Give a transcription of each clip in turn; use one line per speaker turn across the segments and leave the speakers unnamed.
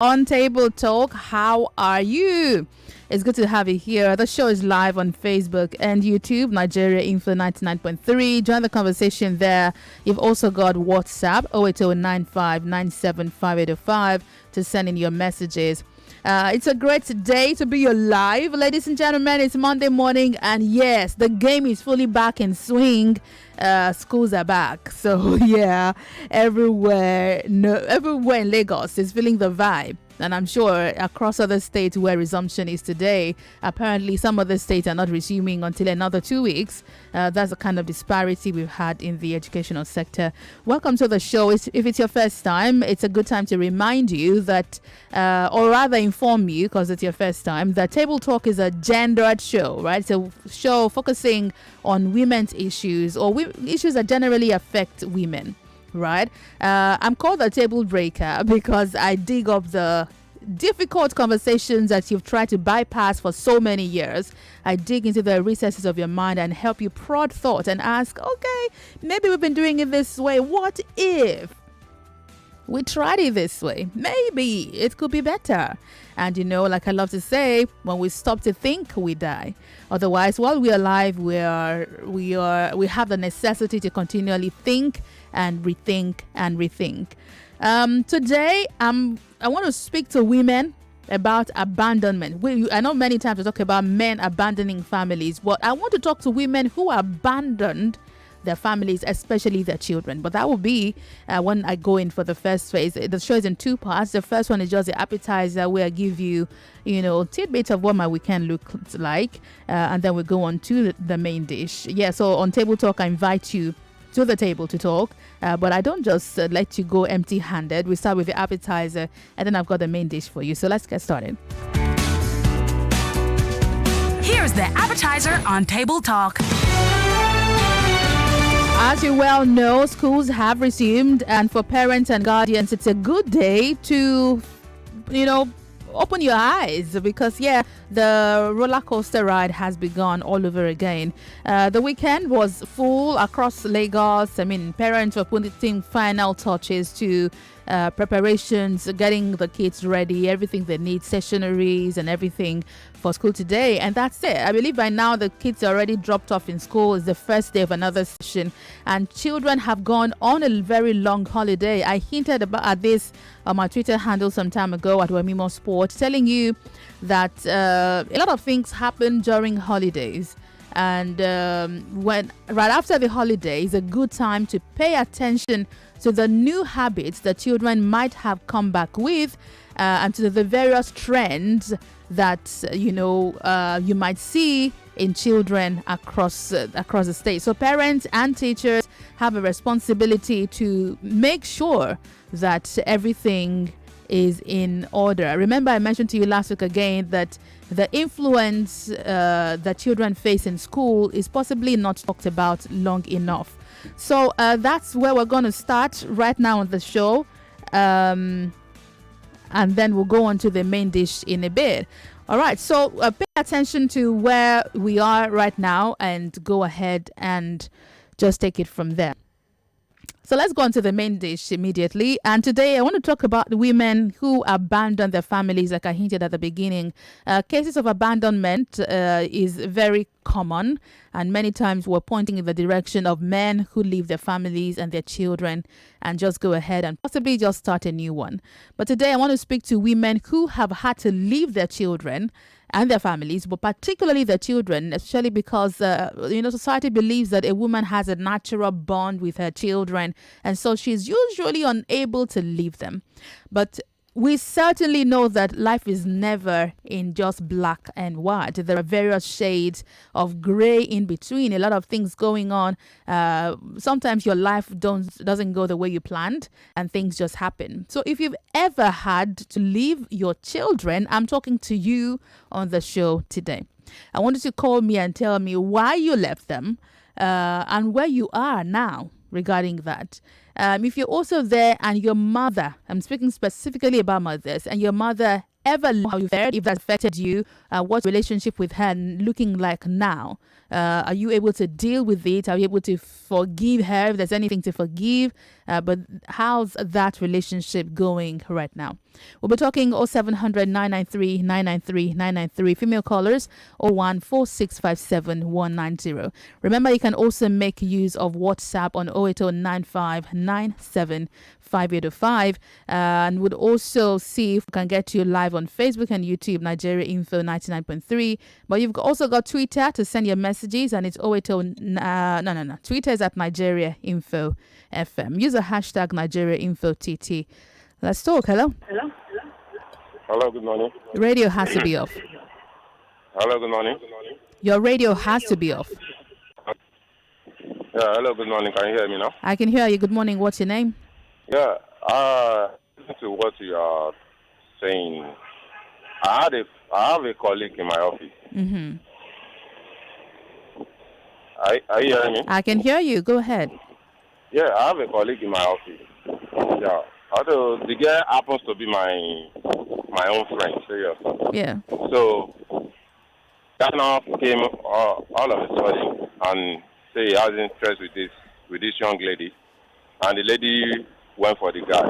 on Table Talk. How are you? It's good to have you here. The show is live on Facebook and YouTube, Nigeria Info 99.3. Join the conversation there. You've also got WhatsApp 08095975805 to send in your messages. It's a great day to be alive, ladies and gentlemen. It's Monday morning, and yes, the game is fully back in swing. Schools are back, so yeah, everywhere in Lagos is feeling the vibe. And I'm sure across other states where resumption is today, apparently some other states are not resuming until another 2 weeks. That's the kind of disparity we've had in the educational sector. Welcome to the show. If it's your first time, it's a good time to remind you that, or rather inform you, because it's your first time, that Table Talk is a gendered show, right? It's a show focusing on women's issues or issues that generally affect women. Right. I'm called a table breaker because I dig up the difficult conversations that you've tried to bypass for so many years. I dig into the recesses of your mind and help you prod thought and ask, okay, maybe we've been doing it this way. What if we tried it this way? Maybe it could be better. And like I love to say, when we stop to think, we die. Otherwise, while we're alive, we have the necessity to continually think and rethink and rethink. Today, I want to speak to women about abandonment. I know many times we talk about men abandoning families, but I want to talk to women who abandoned their families, especially their children. But that will be when I go in for the first phase. The show is in two parts. The first one is just the appetizer, where I give you, tidbits of what my weekend looks like, and then we go on to the main dish. Yeah, so on Table Talk, I invite you to the table to talk, but I don't just let you go empty-handed. We start with the appetizer, and then I've got the main dish for you. So let's get started.
Here's the appetizer on Table Talk.
As you well know, schools have resumed, and for parents and guardians, it's a good day to, open your eyes because, the roller coaster ride has begun all over again. The weekend was full across Lagos. I mean, parents were putting final touches to preparations, getting the kids ready, everything they need, stationaries and everything for school today. And that's it. I believe by now the kids are already dropped off in school. It's the first day of another session, and children have gone on a very long holiday. I hinted at this on my Twitter handle some time ago at Wemimo Sport, telling you that a lot of things happen during holidays. And when right after the holiday is a good time to pay attention to the new habits that children might have come back with, and to the various trends that you might see in children across the state. So parents and teachers have a responsibility to make sure that everything is in order. Remember, I mentioned to you last week again that the influence that children face in school is possibly not talked about long enough. So that's where we're going to start right now on the show. And then we'll go on to the main dish in a bit. All right, so pay attention to where we are right now and go ahead and just take it from there. So let's go on to the main dish immediately. And today I want to talk about the women who abandon their families, like I hinted at the beginning. Cases of abandonment is very common, and many times we're pointing in the direction of men who leave their families and their children and just go ahead and possibly just start a new one. But today I want to speak to women who have had to leave their children and their families, but particularly their children, especially because society believes that a woman has a natural bond with her children, and so she's usually unable to leave them. But we certainly know that life is never in just black and white. There are various shades of gray in between, a lot of things going on. Sometimes your life doesn't go the way you planned and things just happen. So if you've ever had to leave your children, I'm talking to you on the show today. I want you to call me and tell me why you left them and where you are now regarding that. If you're also there and your mother, I'm speaking specifically about mothers, and your mother ever how you fared, if that affected you, what's your relationship with her looking like now? Are you able to deal with it? Are you able to forgive her if there's anything to forgive? But how's that relationship going right now? We'll be talking 0700 993 993 993. Female callers 014657190. Remember, you can also make use of WhatsApp on 08095975805, and would also see if we can get you live on Facebook and YouTube, Nigeria Info 99.3. But you've also got Twitter to send your messages, and it's 080 Twitter is at Nigeria Info FM. Use the hashtag Nigeria Info TT. Let's talk. Hello.
Hello, good morning.
Radio has to be off.
Hello, good morning.
Your radio has to be off.
Yeah, hello, good morning. Can you hear me now?
I can hear you. Good morning. What's your name?
Yeah, listen to what you are saying. I have a colleague in my office.
Mm-hmm.
Are you hearing me?
I can hear you. Go ahead.
Yeah, I have a colleague in my office. Yeah. Although the girl happens to be my own friend, serious.
Yeah.
So that now came all of a sudden and say he has interest with this young lady, and the lady went for the guy,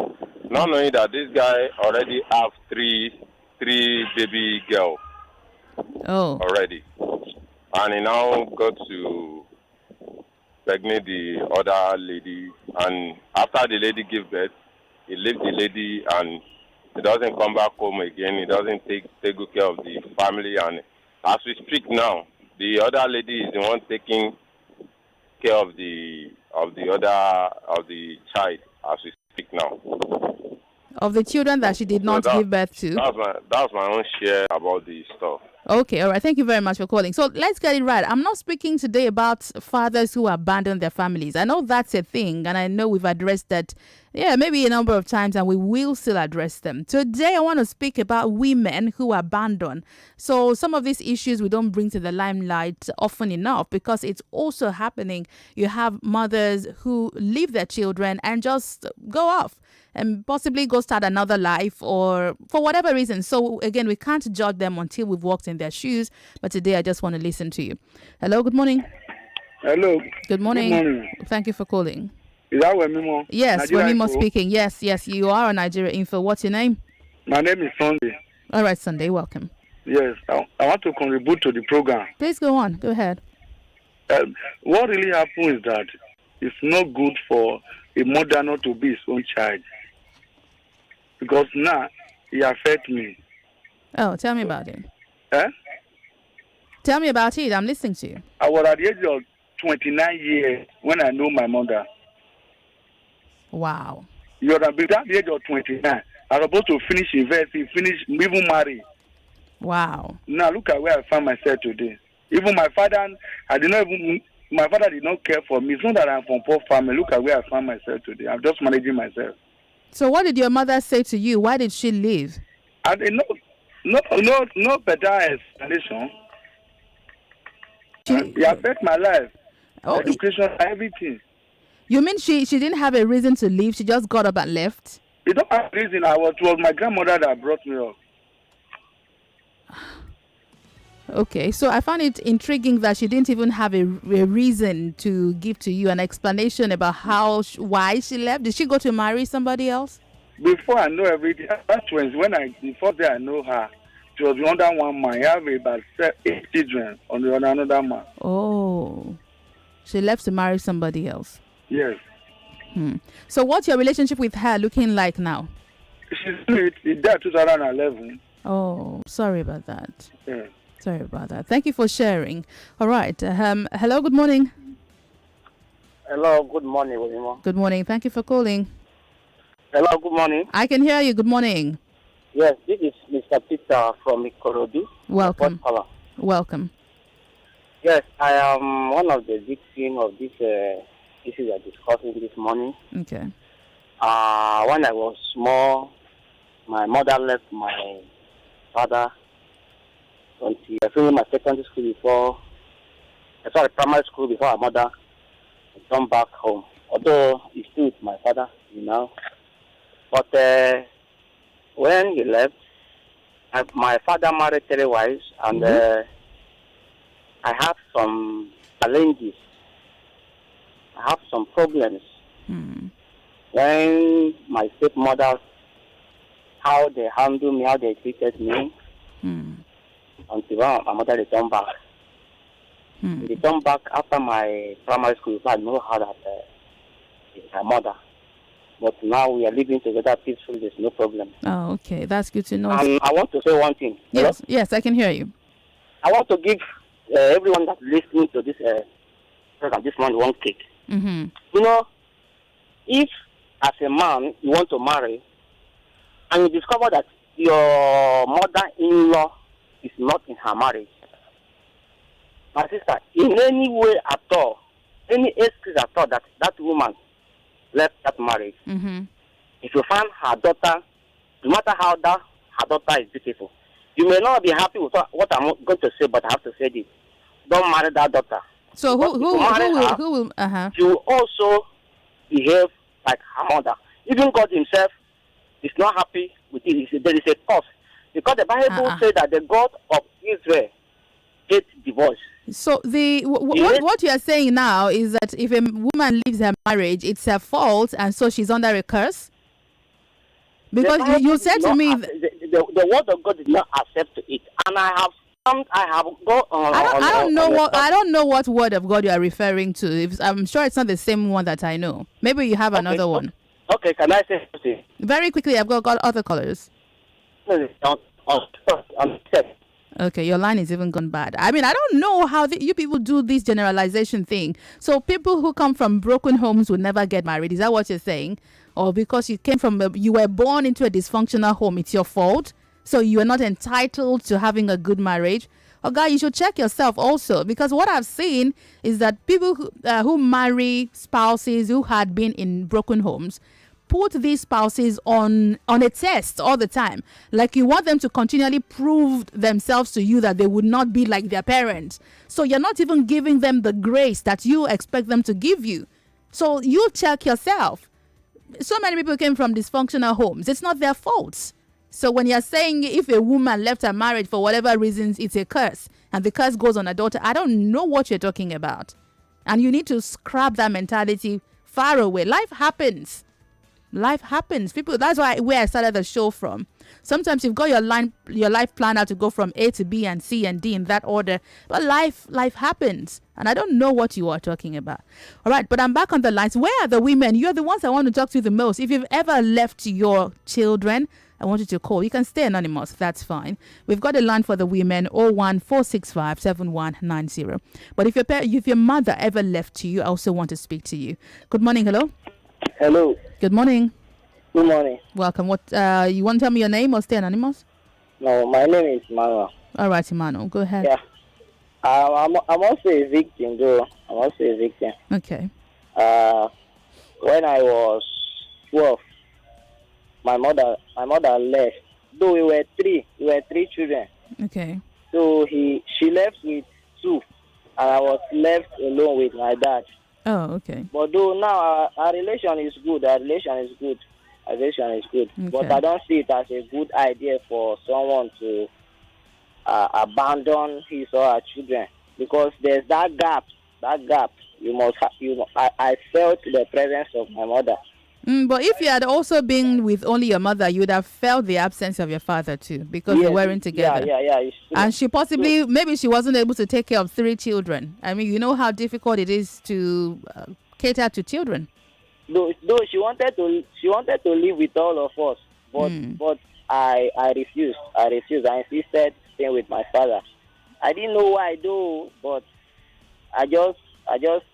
not knowing that this guy already have three baby girls already, and he now got to pregnant the other lady, and after the lady gave birth, he leaves the lady and he doesn't come back home again. He doesn't take good care of the family, and as we speak now, the other lady is the one taking care of the child as we speak now.
Of the children that she did not give birth to.
That's my own share about the stuff.
Okay, all right. Thank you very much for calling. So let's get it right. I'm not speaking today about fathers who abandon their families. I know that's a thing, and I know we've addressed that, maybe a number of times, and we will still address them. Today, I want to speak about women who abandon. So some of these issues we don't bring to the limelight often enough because it's also happening. You have mothers who leave their children and just go off and possibly go start another life, or for whatever reason. So again, we can't judge them until we've walked in their shoes. But today I just want to listen to you. Hello, good morning.
Hello.
Good morning.
Good morning.
Thank you for calling.
Is that Wemimo?
Yes, Wemimo speaking. Yes, you are on Nigeria Info. What's your name?
My name is Sunday.
All right, Sunday, welcome.
Yes, I want to contribute to the program.
Please go on. Go ahead.
What really happened is that it's not good for a mother not to be his own child. Because now, he affects me.
Oh, tell me about it.
Eh?
Tell me about it. I'm listening to you.
I was at the age of 29 years when I know my mother.
Wow.
You're at the age of 29. I was supposed to finish university, even marry.
Wow.
Now look at where I find myself today. Even my father, my father did not care for me. It's not that I'm from poor family. Look at where I find myself today. I'm just managing myself. So
what did your mother say to you? Why did she leave?
I no better explanation. It affects my life, education, everything.
You mean she didn't have a reason to leave? She just got up and left?
It don't have a reason. It was my grandmother that brought me up.
Okay, so I found it intriguing that she didn't even have a reason to give to you, an explanation about why she left. Did she go to marry somebody else?
Before I know everything, that's when the first day I know her, she was under one man. I have about 8 children on the another man.
Oh, she left to marry somebody else.
Yes.
So what's your relationship with her looking like now?
She's died 2011.
Oh, sorry about that.
Yeah.
Sorry about that. Thank you for sharing. All right. Hello, good morning.
Hello, good morning, Wemimo.
Good morning. Thank you for calling.
Hello, good morning.
I can hear you. Good morning.
Yes, this is Mr. Peter from Ikorodu.
Welcome. Welcome.
Yes, I am one of the victims of this issue we are discussing this morning.
Okay.
When I was small, my mother left my father until I finished my secondary school primary school before my mother come back home. Although he's still with my father, But when he left, My father married 3 wives, and I have some challenges. I have some problems. When my stepmother, how they handle me, how they treated me, until my mother returned back. They returned back after my primary school. So I know how that is my mother. But now we are living together peacefully. There's no problem.
Oh, okay. That's good to know.
And I want to say one thing.
Yes, yes, I can hear you.
I want to give everyone that's listening to this program this month one kick. You know, if as a man you want to marry and you discover that your mother-in-law is not in her marriage, my sister, in any way at all, any excuse at all that that woman left that marriage, if you find her daughter, no matter how that her daughter is beautiful, you may not be happy with what I'm going to say, but I have to say this: don't marry that daughter.
So who will?
She will also behave like her mother. Even God Himself is not happy with it. There is a cause, because the Bible says that the God of Israel hates divorce.
So what you are saying now is that if a woman leaves her marriage, it's her fault, and so she's under a curse. Because you said to me,
the word of God did not accept it, and I
don't know what word of God you are referring to. I'm sure it's not the same one that I know. Maybe you have another one.
Okay, can I say something?
Very quickly, I've got other callers. Okay, your line is even gone bad. I mean, I don't know how you people do this generalization thing. So people who come from broken homes will never get married. Is that what you're saying? Or because you were born into a dysfunctional home, it's your fault? So you are not entitled to having a good marriage? Oh, guy, you should check yourself also, because what I've seen is that people who marry spouses who had been in broken homes put these spouses on a test all the time. Like you want them to continually prove themselves to you that they would not be like their parents. So you're not even giving them the grace that you expect them to give you. So you check yourself. So many people came from dysfunctional homes. It's not their fault. So when you're saying if a woman left her marriage for whatever reasons, it's a curse, and the curse goes on a daughter, I don't know what you're talking about. And you need to scrap that mentality far away. Life happens. Life happens. People, that's where I started the show from. Sometimes you've got your life plan out to go from A to B and C and D in that order. But life happens. And I don't know what you are talking about. All right, but I'm back on the lines. Where are the women? You're the ones I want to talk to the most. If you've ever left your children, I want you to call. You can stay anonymous. That's fine. We've got a line for the women, 014657190. But if your mother ever left you, I also want to speak to you. Good morning. Hello.
Hello.
Good morning.
Good morning.
Welcome. What you want to tell me your name or stay anonymous?
No, my name is Manuel.
All right, Emmanuel. Go ahead.
Yeah. I'm also a victim, though. I'm also a victim.
Okay.
When I was 12, my mother left. Though we were three children.
Okay.
So she left with 2, and I was left alone with my dad.
Oh, okay.
But though now our relation is good, Okay. But I don't see it as a good idea for someone to abandon his or her children, because there's that gap. You must have, I felt the presence of my mother.
But if you had also been with only your mother, you would have felt the absence of your father too, because they weren't together.
Yeah.
And she maybe she wasn't able to take care of 3 children. I mean, you know how difficult it is to cater to children.
Though she wanted to live with all of us, but I refused. I insisted staying with my father. I didn't know why though, but I just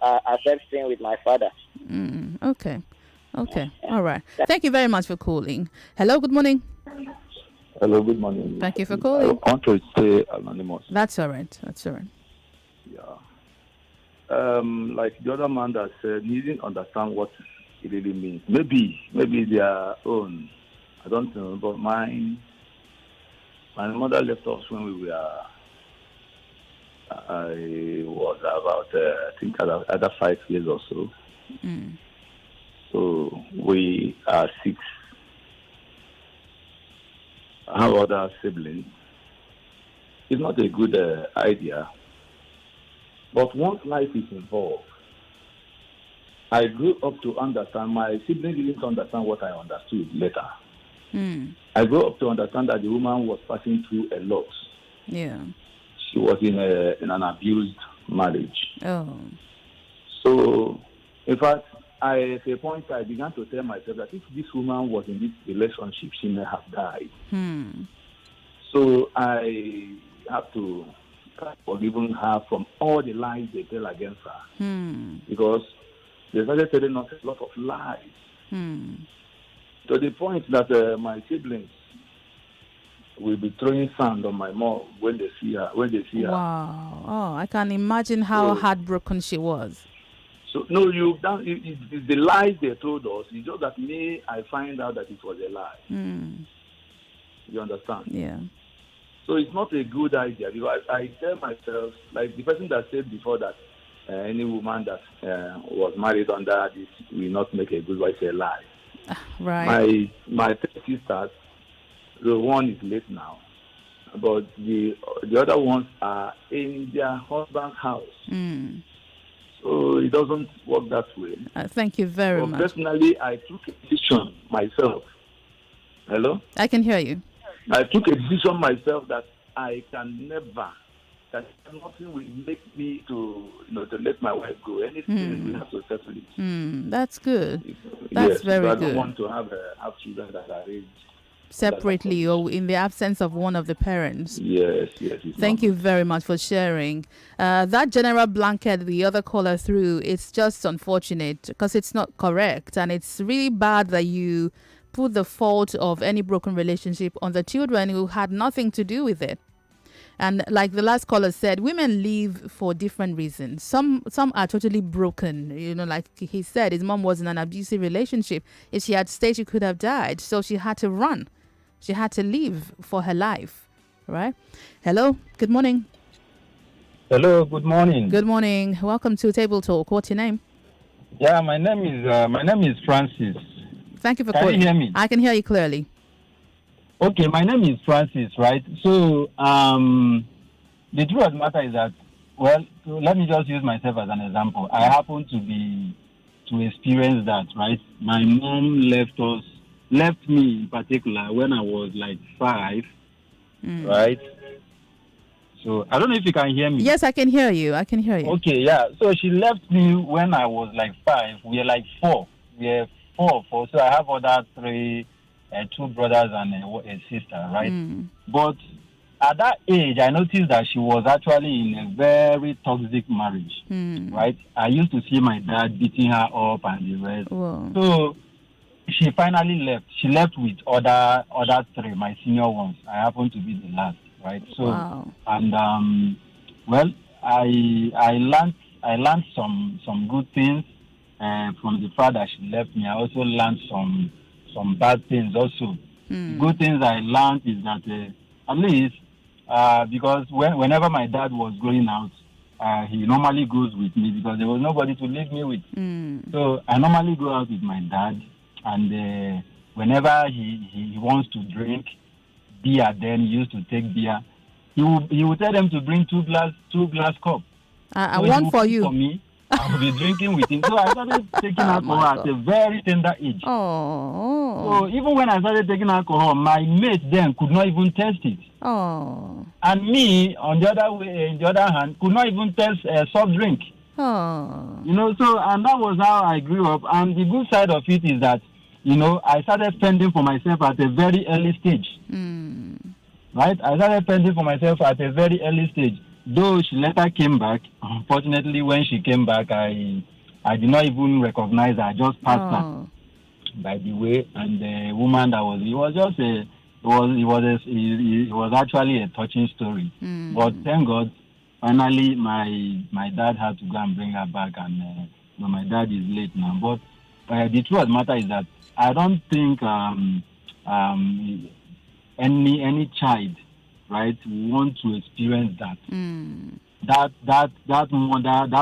accept staying with my father.
Okay. All right. Thank you very much for calling. Hello. Good morning.
Hello. Good morning.
Thank you for calling.
I want to stay anonymous.
That's all right.
Yeah. Like the other man that said, he didn't understand what it really means. Maybe their own. I don't know. But my mother left us when we were. I was about I think either 5 years or so. So we are 6. have other siblings. It's not a good idea. But once life is involved, I grew up to understand. My siblings didn't understand what I understood later. I grew up to understand that the woman was passing through a lot.
Yeah.
She was in an abused marriage.
Oh.
So, in fact, at a point, I began to tell myself that if this woman was in this relationship, she may have died. So I have to forgive her from all the lies they tell against her. Because they started telling us a lot of lies. To the point that my siblings will be throwing sand on my mom when they see her.
Wow. Oh, I can imagine how heartbroken she was.
So, no, it's the lies they told us. It's just that I find out that it was a lie. You understand?
Yeah.
So it's not a good idea, because I tell myself, like the person that said before that any woman that was married under this will not make a good wife, a lie.
Right.
My three sisters, the one is late now, but the other ones are in their husband's house. So it doesn't work that way.
Thank you very much.
Personally, I took a decision myself. Hello?
I can hear you.
I took a decision myself that I can never, that nothing will make me to let my wife go. Anything we have to settle it.
That's good. That's very good.
I don't want to have children that are raised
separately or in the absence of one of the parents.
Yes.
Thank you very much for sharing. That general blanket the other caller threw, it's just unfortunate because it's not correct, and it's really bad that you put the fault of any broken relationship on the children who had nothing to do with it. And like the last caller said, women leave for different reasons. Some are totally broken. Like he said, his mom was in an abusive relationship. If she had stayed, she could have died. So she had to run. She had to leave for her life. Right? Hello. Good morning.
Hello. Good morning.
Good morning. Welcome to Table Talk. What's your name?
Yeah, my name is Francis.
Thank you for calling.
Can you hear me?
I can hear you clearly.
Okay, my name is Francis, right? So, the truth of the matter is that, well, let me just use myself as an example. I happen to experience that, right? My mom left me in particular when I was like 5, right? So, I don't know if you can hear me.
Yes, I can hear you.
Okay, yeah. So, she left me when I was like 5. We are like 4. We are 4. So, I have other 3... 2 brothers and a sister, right? But at that age, I noticed that she was actually in a very toxic marriage, right? I used to see my dad beating her up and the rest.
Whoa.
So she finally left. She left with other 3, my senior ones. I happened to be the last, right? So,
wow.
And well, I learned some good things from the fact that she left me. I also learned some bad things also. Good things I learned is that at least because whenever my dad was going out, he normally goes with me because there was nobody to leave me with. So I normally go out with my dad, and whenever he wants to drink beer, then he used to take beer. He would tell them to bring two glass cup.
I want for you.
For me, I will be drinking with him. So I started taking alcohol at a very tender age.
Oh.
So even when I started taking alcohol, my mates then could not even taste it.
Oh.
And me, on the other hand, could not even taste a soft drink.
Oh.
So, and that was how I grew up. And the good side of it is that, I started fending for myself at a very early stage. Right? I started fending for myself at a very early stage. Though she later came back, unfortunately, when she came back, I did not even recognize her. I just passed her, by the way. And the woman it was actually a touching story. But thank God, finally, my dad had to go and bring her back, and my dad is late now. But the truth of the matter is that I don't think any child, right, want to experience that. That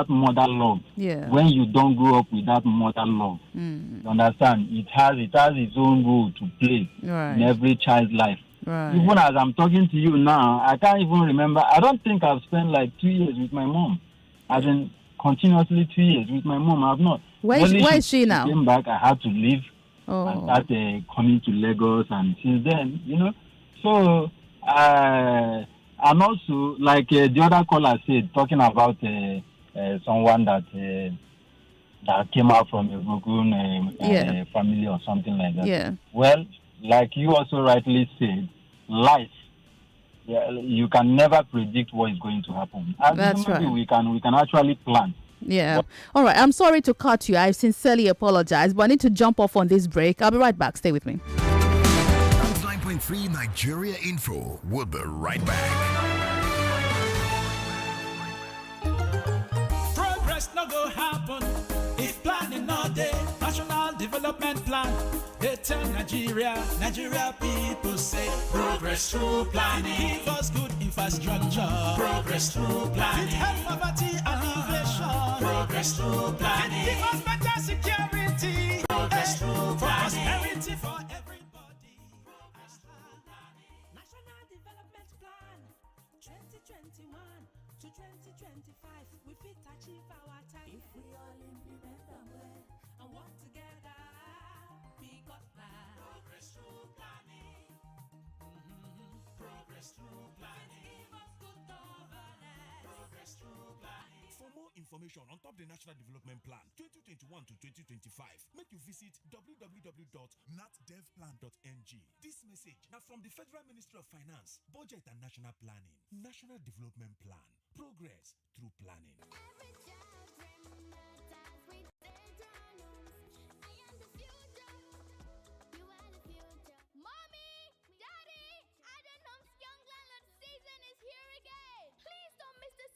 mother love.
Yeah.
When you don't grow up with that mother love, you understand? It has its own role to play in every child's life.
Right.
Even as I'm talking to you now, I can't even remember. I don't think I've spent like 2 years with my mom. As in continuously 2 years with my mom. I've not.
Where is she now?
Came back, I had to leave and
Oh.
start coming to Lagos, and since then, So, and also, like the other caller said, talking about someone that came out from a broken family or something like that.
Yeah.
Well, like you also rightly said, life, you can never predict what is going to happen. And
that's right.
We can actually plan.
Yeah. All right. I'm sorry to cut you. I sincerely apologize, but I need to jump off on this break. I'll be right back. Stay with me.
99.3 Nigeria Info. We'll be right back.
Progress no go happen if planning all day. National development plan. They tell Nigeria people say progress through planning. Give us good infrastructure. Progress through planning. It help poverty and inflation. Progress through planning. Give us better security. Progress through planning. Prosperity for everybody. Progress through planning. National development plan 2021 to 2025. We fit achieve our time if we all implement them well and work together. Because now progress through planning. Progress through planning. Give us good governance. Progress through planning.
For more information on top the National Development Plan 2021 to 2025, make you visit www.natdevplan.ng. This message now from the Federal Ministry of Finance, Budget and National Planning. National Development Plan. Progress through planning.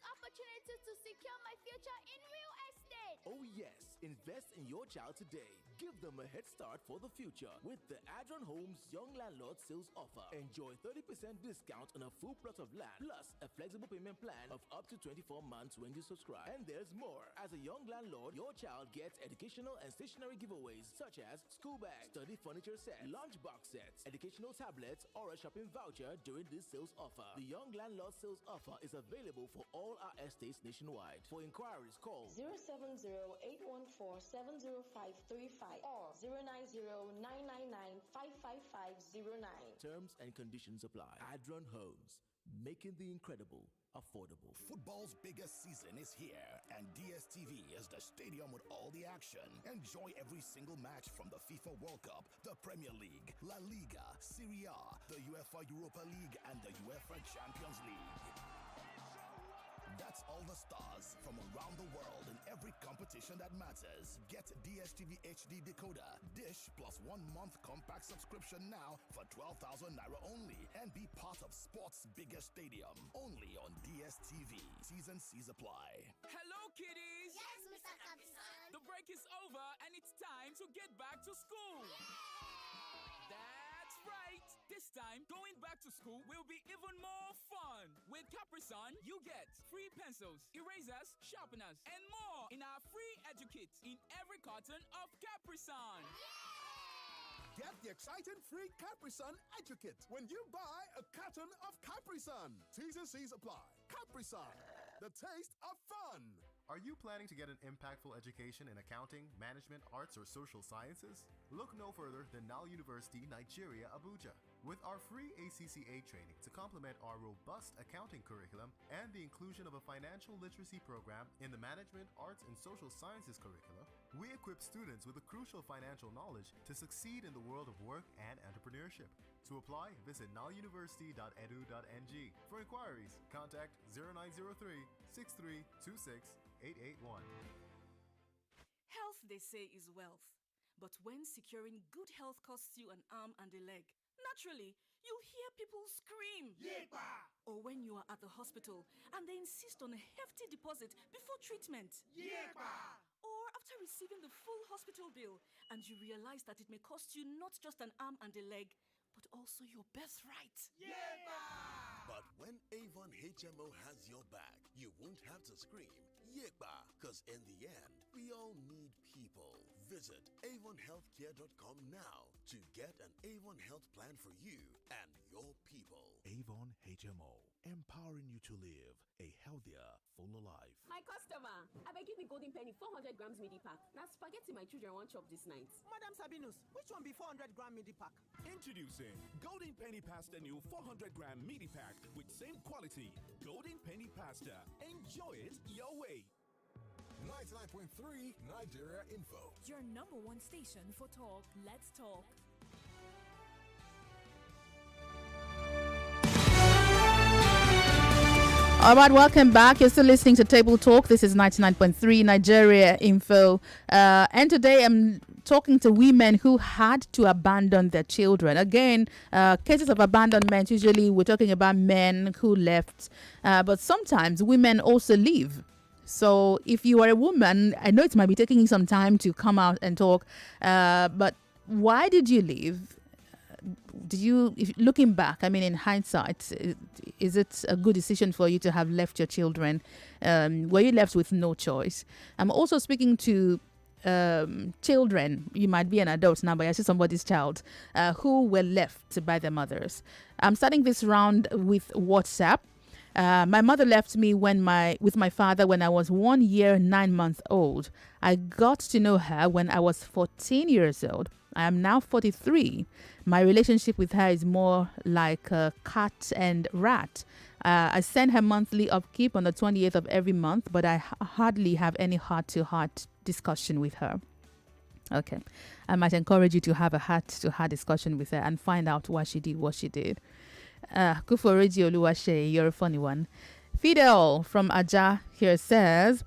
Opportunity to secure my future in real estate.
Oh yes, invest in your child today. Give them a head start for the future with the Adron Homes Young Landlord Sales Offer. Enjoy 30% discount on a full plot of land plus a flexible payment plan of up to 24 months when you subscribe. And there's more. As a young landlord, your child gets educational and stationery giveaways such as school bags, study furniture sets, lunchbox sets, educational tablets, or a shopping voucher during this sales offer. The Young Landlord Sales Offer is available for all our estates nationwide. For inquiries, call
070-814-70535 or 090-999-55509.
Terms and conditions apply. Adron Homes, making the incredible affordable.
Football's biggest season is here, and DSTV is the stadium with all the action. Enjoy every single match from the FIFA World Cup, the Premier League, La Liga, Serie A, the UEFA Europa League, and the UEFA Champions League. That's all the stars from around the world in every competition that matters. Get DSTV HD decoder, dish plus 1 month compact subscription now for 12,000 Naira only and be part of sports' biggest stadium. Only on DSTV. T's and C's apply.
Hello, kiddies!
Yes, Mr. Captain.
The break is over and it's time to get back to school. That's right! This time, going back to school will be even more fun! With Capri-Sun, you get free pencils, erasers, sharpeners, and more in our free Educate in every carton of Capri-Sun.
Get the exciting free Capri-Sun Educate when you buy a carton of Capri-Sun. T's and C's apply. Capri-Sun, the taste of fun.
Are you planning to get an impactful education in accounting, management, arts, or social sciences? Look no further than Nile University, Nigeria, Abuja. With our free ACCA training to complement our robust accounting curriculum and the inclusion of a financial literacy program in the management, arts, and social sciences curricula, we equip students with the crucial financial knowledge to succeed in the world of work and entrepreneurship. To apply, visit nileuniversity.edu.ng. For inquiries, contact 0903-6326-881.
Health, they say, is wealth. But when securing good health costs you an arm and a leg, naturally, you'll hear people scream.
Yepa!
Or when you are at the hospital and they insist on a hefty deposit before treatment.
Yepa!
Or after receiving the full hospital bill and you realize that it may cost you not just an arm and a leg, but also your birthright.
Yepa!
But when Avon HMO has your back, you won't have to scream, Yepa, because in the end, we all need people. Visit avonhealthcare.com now to get an Avon Health plan for you and your your people.
Avon HMO, empowering you to live a healthier, fuller life.
My customer, I beg give me golden penny 400 grams midi pack. Now spaghetti my children want chop this night.
Madam Sabinus, which one be 400-gram midi pack?
Introducing Golden Penny Pasta new 400-gram midi pack with same quality. Golden Penny Pasta. Enjoy it your way.
99.3 Nigeria Info.
Your number one station for talk. Let's talk.
All right, welcome back. You're still listening to Table Talk. This is 99.3 Nigeria Info. And today I'm talking to women who had to abandon their children. Again, cases of abandonment, usually we're talking about men who left. But sometimes women also leave. So if you are a woman, I know it might be taking you some time to come out and talk. But why did you leave? Looking back, I mean, in hindsight, is it a good decision for you to have left your children? Were you left with no choice? I'm also speaking to children. You might be an adult now, but I see somebody's child who were left by their mothers. I'm starting this round with WhatsApp. My mother left me with my father when I was 1 year, 9 months old. I got to know her when I was 14 years old. I am now 43. My relationship with her is more like a cat and rat. I send her monthly upkeep on the 28th of every month, but I hardly have any heart-to-heart discussion with her. Okay. I might encourage you to have a heart-to-heart discussion with her and find out why she did what she did. Good for Radio Oluwase, you're a funny one. Fidel from Aja here says,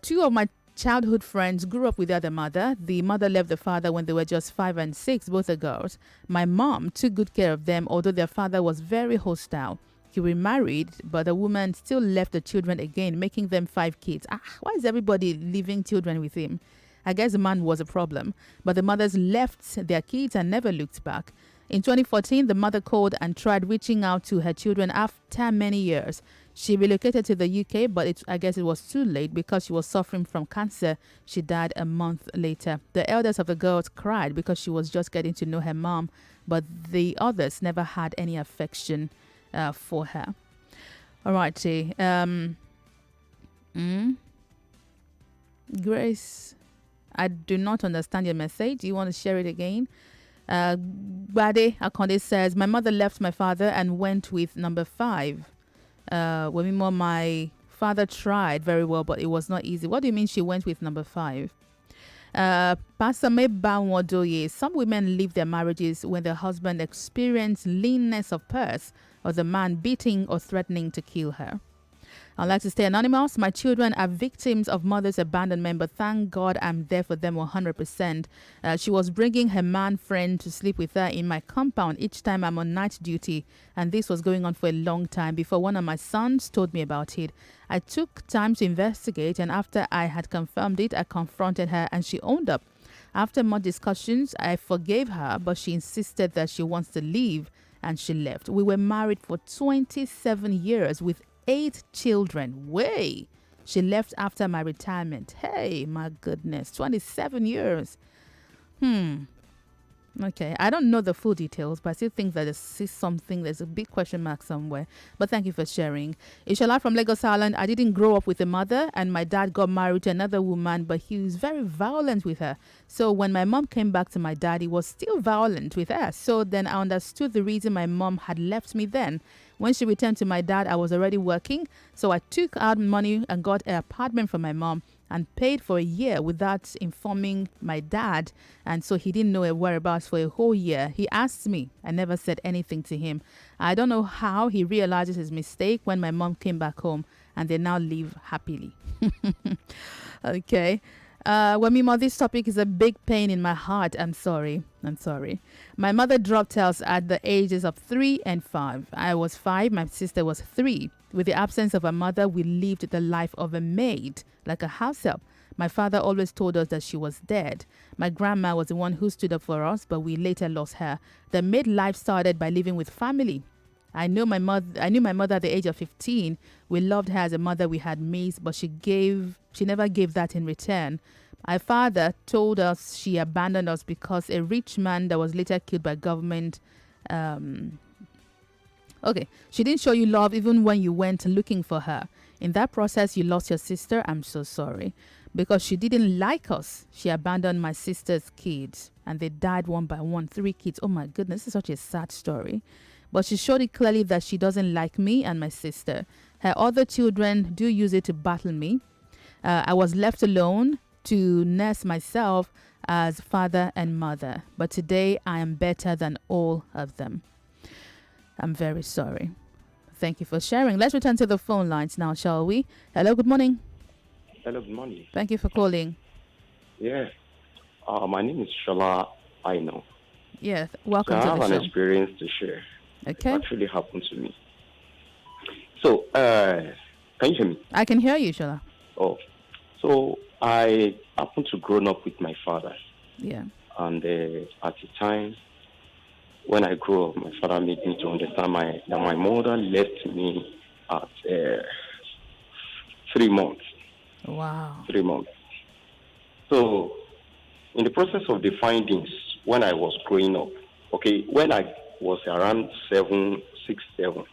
two of my childhood friends grew up without a mother. The mother left the father when they were just 5 and 6, both are girls. My mom took good care of them, although their father was very hostile. He remarried, but the woman still left the children again, making them 5 kids. Why is everybody leaving children with him? I guess the man was a problem, but the mothers left their kids and never looked back. In 2014, the mother called and tried reaching out to her children after many years. She relocated to the UK, but I guess it was too late because she was suffering from cancer. She died a month later. The eldest of the girls cried because she was just getting to know her mom, but the others never had any affection for her. All righty. Grace, I do not understand your message. Do you want to share it again? Bade Akonde says, my mother left my father and went with number 5. Wemimo, my father tried very well, but it was not easy. What do you mean she went with number 5? Pastor Mebawodoye, some women leave their marriages when their husband experiences leanness of purse or the man beating or threatening to kill her. I'd like to stay anonymous. My children are victims of mother's abandonment, but thank God I'm there for them 100%. She was bringing her man friend to sleep with her in my compound each time I'm on night duty, and this was going on for a long time before one of my sons told me about it. I took time to investigate, and after I had confirmed it, I confronted her and she owned up. After more discussions, I forgave her, but she insisted that she wants to leave, and she left. We were married for 27 years with 8 children. Way. She left after my retirement. Hey, my goodness. 27 years. Okay. I don't know the full details, but I still think that there's a big question mark somewhere. But thank you for sharing. Ishala from Lagos Island. I didn't grow up with a mother, and my dad got married to another woman, but he was very violent with her. So when my mom came back to my dad, he was still violent with her. So then I understood the reason my mom had left me then. When she returned to my dad, I was already working. So I took out money and got an apartment for my mom and paid for a year without informing my dad. And so he didn't know her whereabouts for a whole year. He asked me. I never said anything to him. I don't know how he realizes his mistake when my mom came back home, and they now live happily. Okay. Wemimo, this topic is a big pain in my heart. I'm sorry. My mother dropped us at the ages of 3 and 5. I was 5. My sister was 3. With the absence of a mother, we lived the life of a maid, like a house help. My father always told us that she was dead. My grandma was the one who stood up for us, but we later lost her. The maid life started by living with family. I knew my mother at the age of 15. We loved her as a mother we had missed, but she never gave that in return. My father told us she abandoned us because a rich man that was later killed by government Okay. She didn't show you love even when you went looking for her. In that process, you lost your sister. I'm so sorry. Because she didn't like us, she abandoned my sister's kids and they died one by one. 3 kids. Oh my goodness, this is such a sad story. But she showed it clearly that she doesn't like me and my sister. Her other children do use it to battle me. I was left alone to nurse myself as father and mother. But today I am better than all of them. I'm very sorry. Thank you for sharing. Let's return to the phone lines now, shall we? Hello, good morning.
Hello, good morning.
Thank you for calling.
Yeah. My name is Shola Aino.
Yeah, welcome
so
to
I
the
have
show.
an experience to share.
Okay.
It actually happened to me. So, can you hear me?
I can hear you, Shola.
Oh, so I happened to grow up with my father.
Yeah.
And at the time when I grew up, my father made me to understand that my mother left me at 3 months.
Wow.
3 months. So, in the process of the findings, when I was growing up, okay, when I was around 7, 6, 7,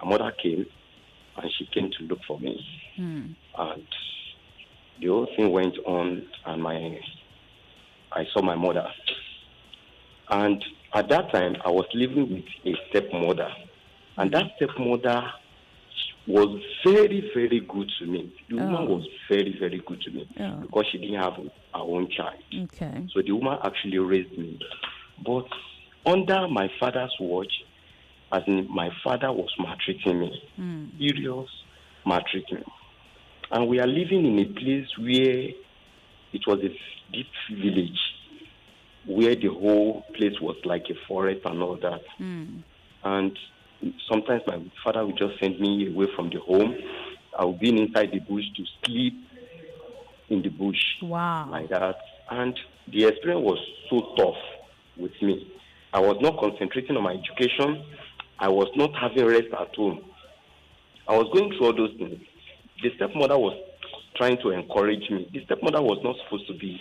my mother came and she came to look for me. And the whole thing went on, and I saw my mother. And at that time, I was living with a stepmother. And that stepmother was very, very good to me. The woman was very, very good to me because she didn't have her own child.
Okay.
So the woman actually raised me. But under my father's watch, as in my father was maltreating me. Serious maltreatment. And we are living in a place where it was a deep village, where the whole place was like a forest and all that. And sometimes my father would just send me away from the home. I would be inside the bush to sleep in the bush.
Wow.
Like that. And the experience was so tough with me. I was not concentrating on my education. I was not having rest at home. I was going through all those things. The stepmother was trying to encourage me. The stepmother was not supposed to be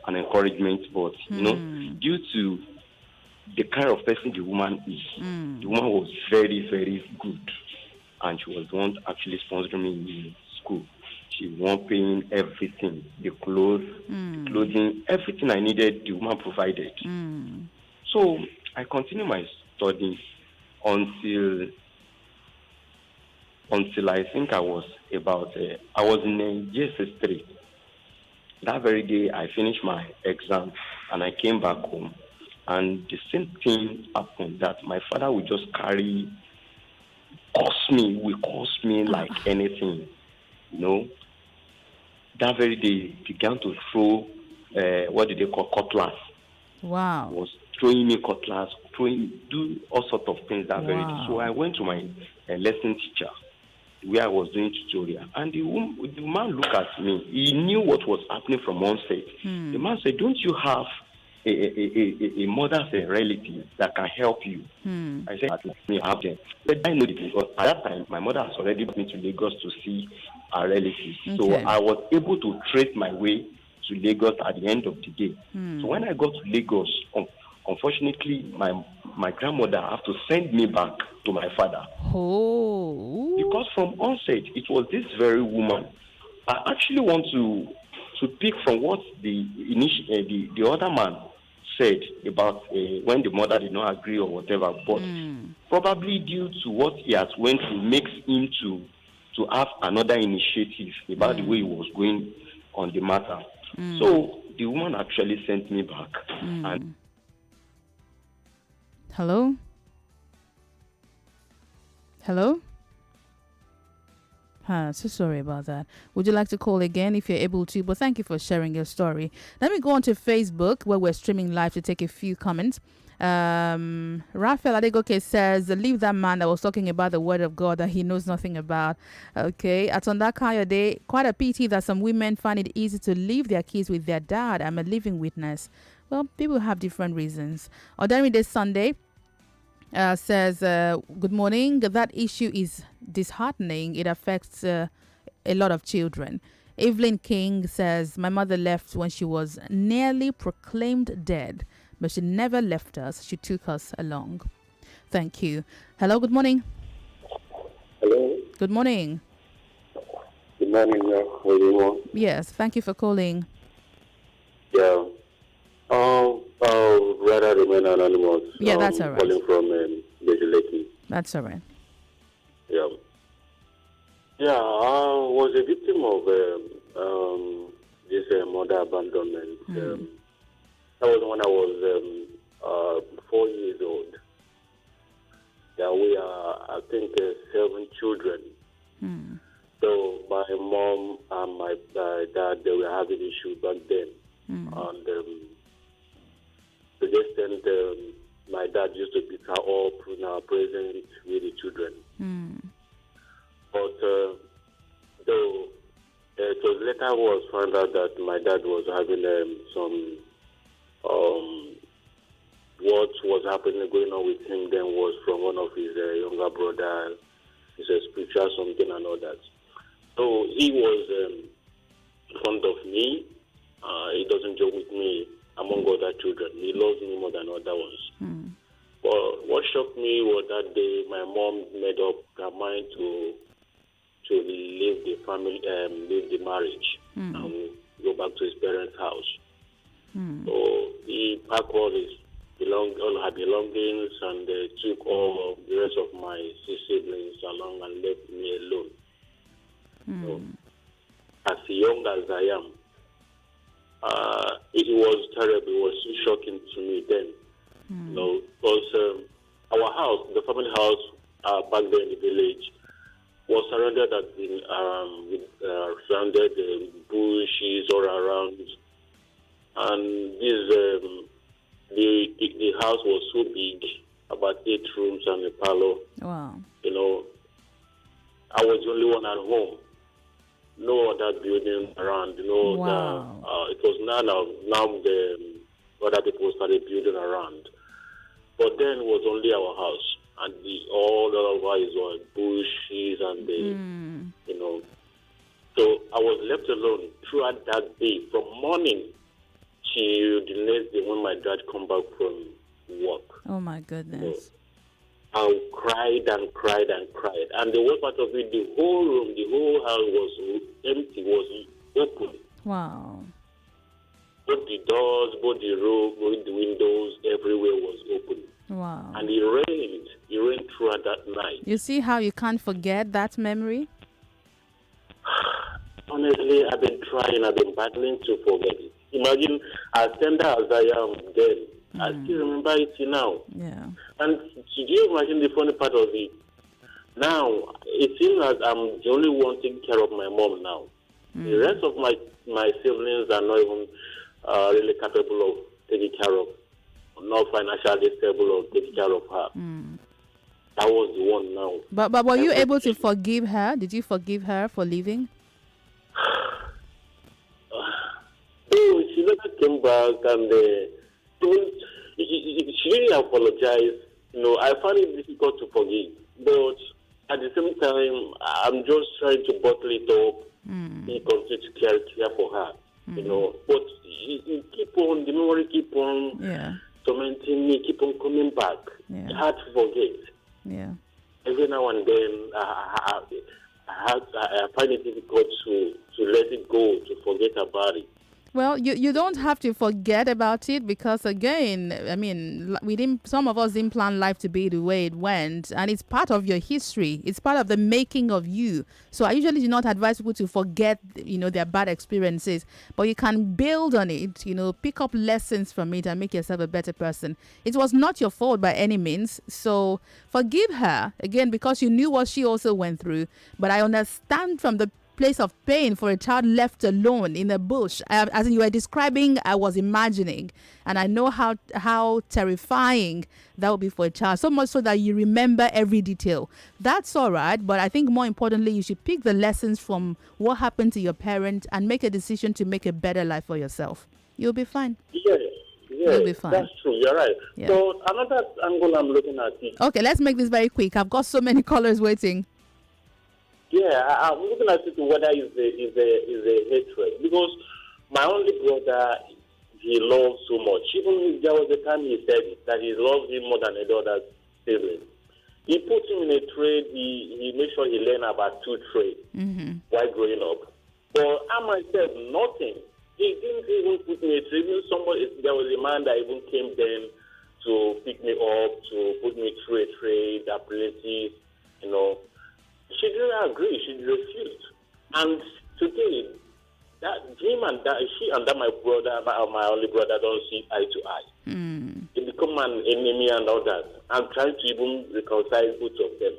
an encouragement, but, due to the kind of person the woman is, the woman was very, very good. And she was the one actually sponsoring me in school. She was paying everything, the clothes, the clothing, everything I needed, the woman provided. So I continued my studies until I think I was I was in JSS 3. That very day I finished my exam and I came back home. And the same thing happened, that my father would just curse me like anything, That very day began to throw, what did they call, cutlass.
Wow.
Was throwing me cutlass, do all sorts of things that very day. So I went to my lesson teacher, where I was doing tutorial, and the man looked at me. He knew what was happening from one side. The man said, "Don't you have a mother's relative that can help you?" I said, "I have them." But I know this because at that time my mother has already brought me to Lagos to see her relatives. So I was able to trace my way to Lagos at the end of the day. So when I got to Lagos, unfortunately, my grandmother had to send me back to my father. Because from onset, it was this very woman. I actually want to pick from what the other man said about when the mother did not agree or whatever, but probably due to what he has went through makes him to have another initiative about the way he was going on the matter. So the woman actually sent me back. And
Hello? So sorry about that. Would you like to call again if you're able to? But thank you for sharing your story. Let me go on to Facebook, where we're streaming live, to take a few comments. Raphael Adegoke says, leave that man that was talking about the word of God that he knows nothing about. Okay. Atonda Kayode, quite a pity that some women find it easy to leave their kids with their dad. I'm a living witness. Well, people have different reasons. Odaride Sunday says, good morning. That issue is disheartening. It affects a lot of children. Evelyn King says, my mother left when she was nearly proclaimed dead, but she never left us. She took us along. Thank you. Hello, good morning. Good morning.
Good morning, everyone.
Yes, thank you for calling.
Yeah. I'll rather remain anonymous.
Yeah, that's all right.
Calling from Lady.
That's all right.
Yeah. Yeah, I was a victim of this mother abandonment. That was when I was 4 years old. Yeah, we are, I think, 7 children. So my mom and my dad, they were having issues back then. And to the extent my dad used to beat her up in our presence with the children. But though it was later was found out that my dad was having some what was happening going on with him then was from one of his younger brothers. He's a spiritual something and all that. So he was in front of me. He doesn't joke with me among other children. He loves me more than other ones. But what shocked me was that day my mom made up her mind to leave the family, leave the marriage, and go back to his parents' house. So he packed all her belongings, and they took all the rest of my 6 siblings along and left me alone. So, as young as I am, it was terrible. It was so shocking to me then. Because our house, the family house back there in the village, was surrounded surrounded bushes all around, and the house was so big, about 8 rooms and a parlor.
Wow.
I was the only one at home. No other building around.
Wow.
It was now the other people started building around. But then it was only our house, and all the otherwise were bushes and So I was left alone throughout that day, from morning till the next day when my dad come back from work.
Oh my goodness.
I cried and cried and cried, and the worst part of it, the whole room, the whole house was empty, was open.
Wow.
Both the doors, both the room, both the windows, everywhere was open.
Wow.
And it rained throughout that night.
You see how you can't forget that memory?
Honestly, I've been trying, I've been battling to forget it. Imagine, as tender as I am then, I still remember it now.
Yeah.
And do you imagine the funny part of it? Now, it seems like I'm the only one taking care of my mom now. The rest of my siblings are not even really capable of taking care of, not financially stable of taking care of her. That was the one now.
But were you able to forgive her? Did you forgive her for leaving?
She later came back and she really apologized. I find it difficult to forgive, but at the same time, I'm just trying to bottle it up and continue to care for her. But it keep on, the memory keep on tormenting me, keep on coming back. It's hard to forget.
Yeah.
Every now and then, I find it difficult to let it go, to forget about it.
Well, you don't have to forget about it, because again, I mean, some of us didn't plan life to be the way it went, and it's part of your history. It's part of the making of you. So I usually do not advise people to forget, their bad experiences, but you can build on it, pick up lessons from it and make yourself a better person. It was not your fault by any means. So forgive her again, because you knew what she also went through. But I understand from the place of pain for a child left alone in a bush. As you were describing, I was imagining, and I know how terrifying that would be for a child, so much so that you remember every detail. That's all right, but I think more importantly, you should pick the lessons from what happened to your parent and make a decision to make a better life for yourself. You'll be fine.
Yes,
You'll be fine.
That's true. You're right.
Yeah.
So another angle I'm looking at is...
Okay, let's make this very quick. I've got so many callers waiting.
Yeah, I'm looking at it whether is a hatred, because my only brother, he loves so much. Even if there was a time he said it, that he loves him more than the other siblings. He put him in a trade. He made sure he learned about 2 trades while growing up. But I myself, nothing. He didn't even put me in a trade. Even there was a man that even came then to pick me up, to put me through a trade, apprentice, you know. She didn't agree. She refused. And today, she and that my brother, my only brother, don't see eye to eye. They become an enemy and all that. I'm trying to even reconcile both of them.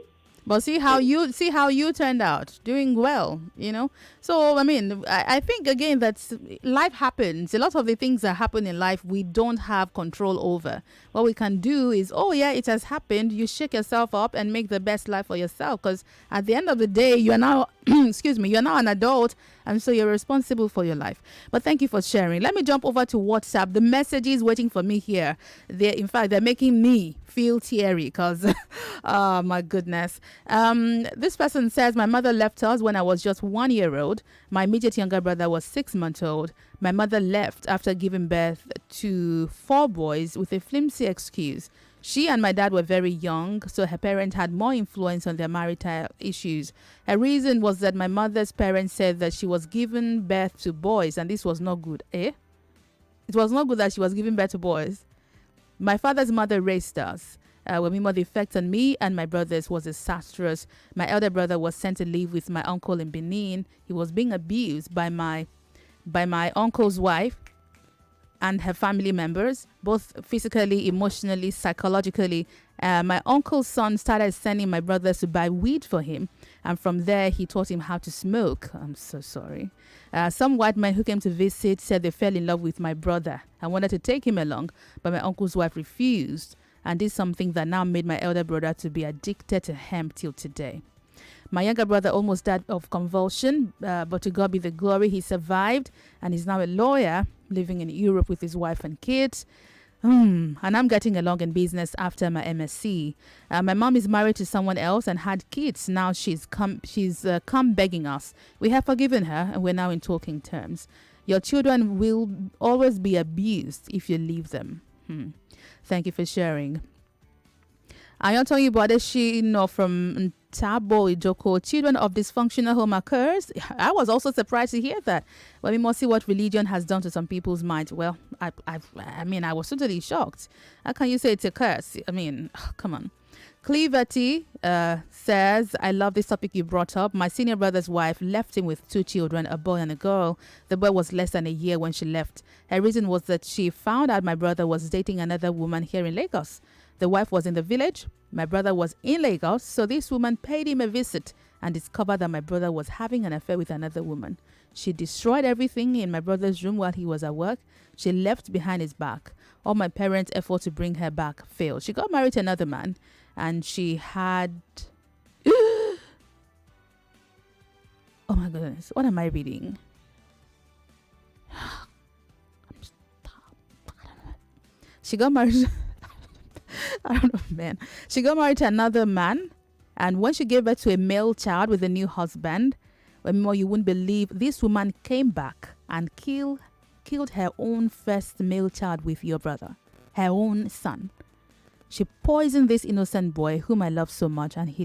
But see how you turned out, doing well, you know. So I mean, I think again that life happens. A lot of the things that happen in life we don't have control over. What we can do is, oh yeah, it has happened. You shake yourself up and make the best life for yourself. Because at the end of the day, you're now, excuse me, you're now an adult, and so you're responsible for your life. But thank you for sharing. Let me jump over to WhatsApp. The messages waiting for me here. In fact, they're making me feel teary because, oh my goodness. This person says, my mother left us when I was just 1 year old. My immediate younger brother was 6 months old. My mother left after giving birth to 4 boys with a flimsy excuse. She and my dad were very young, so her parents had more influence on their marital issues. Her reason was that my mother's parents said that she was giving birth to boys, and this was not good. It was not good that she was giving birth to boys. My father's mother raised us. Wemimo, the effect on me and my brothers was disastrous. My elder brother was sent to live with my uncle in Benin. He was being abused by my uncle's wife and her family members, both physically, emotionally, psychologically. My uncle's son started sending my brothers to buy weed for him, and from there he taught him how to smoke. I'm so sorry. Some white men who came to visit said they fell in love with my brother and wanted to take him along, but my uncle's wife refused, and did something that now made my elder brother to be addicted to hemp till today. My younger brother almost died of convulsion, but to God be the glory, he survived and is now a lawyer living in Europe with his wife and kids. And I'm getting along in business after my MSc. My mom is married to someone else and had kids. Now she's come begging us. We have forgiven her and we're now in talking terms. Your children will always be abused if you leave them. Thank you for sharing. Ayotoyi Bodeshino from Tabo Ijoko. Children of dysfunctional home are cursed. I was also surprised to hear that. But we must see what religion has done to some people's minds. Well, I mean, I was totally shocked. How can you say it's a curse? I mean, come on. Cleverty says, I love this topic you brought up. My senior brother's wife left him with 2 children, a boy and a girl. The boy was less than a year when she left. Her reason was that she found out my brother was dating another woman here in Lagos. The wife was in the village. My brother was in Lagos, so this woman paid him a visit and discovered that my brother was having an affair with another woman. She destroyed everything in my brother's room while he was at work. She left behind his back. All my parents' effort to bring her back failed. She got married to another man, and she had... Oh my goodness, what am I reading? She got married... I don't know, man. She got married to another man, and when she gave birth to a male child with a new husband, well, you wouldn't believe this woman came back and killed her own first male child with your brother, her own son. She poisoned this innocent boy whom I love so much, and he